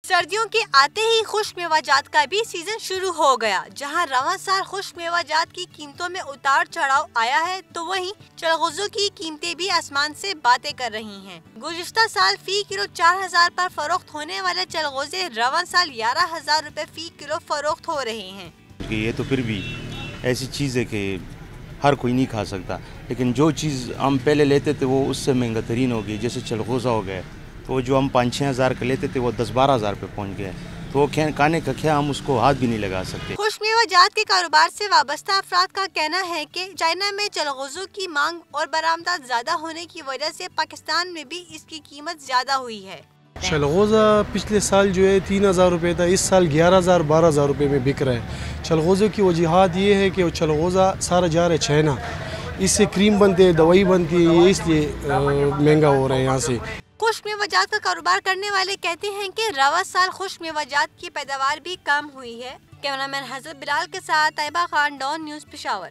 سردیوں کے آتے ہی خشک میوہ جات کا بھی سیزن شروع ہو گیا۔ جہاں رواں سال خشک میوہ جات کی قیمتوں میں اتار چڑھاؤ آیا ہے تو وہیں چلغوزوں کی قیمتیں بھی آسمان سے باتیں کر رہی ہیں۔ گزشتہ سال فی کلو 4000 پر فروخت ہونے والے چلغوزے رواں سال 11000 روپے فی کلو فروخت ہو رہے ہیں۔ یہ تو پھر بھی ایسی چیز ہے کہ ہر کوئی نہیں کھا سکتا، لیکن جو چیز ہم پہلے لیتے تھے وہ اس سے مہنگا ترین ہو گئی، جیسے چلغوزہ ہو گیا، تو جو ہم 5-6 ہزار کا لیتے تھے وہ 10-12 ہزار پہ پہنچ گیا، تو وہ کھانے کا کیا ہم اس کو ہاتھ بھی نہیں لگا سکتے۔ خشک میوہ جات کے کاروبار سے وابستہ افراد کا کہنا ہے کہ چائنا میں چلغوزوں کی مانگ اور برآمدات زیادہ ہونے کی وجہ سے پاکستان میں بھی اس کی قیمت زیادہ ہوئی ہے۔ چلغوزہ پچھلے سال جو ہے 3000 روپے تھا، اس سال 11000-12000 روپے میں بک رہا ہے۔ چلغوزے کی وجوہات یہ ہے کہ وہ چلغوزہ سارا جا رہا ہے چائنا، اس سے کریم بنتے ہیں، دوائی بنتی ہے، یہ اس لیے مہنگا ہو رہا ہے یہاں سے۔ خشک میوہ جات کا کاروبار کرنے والے کہتے ہیں کہ رواں سال خشک میوہ جات کی پیداوار بھی کم ہوئی ہے۔ کیمرہ مین حضرت بلال کے ساتھ طیبہ خان، ڈان نیوز، پشاور۔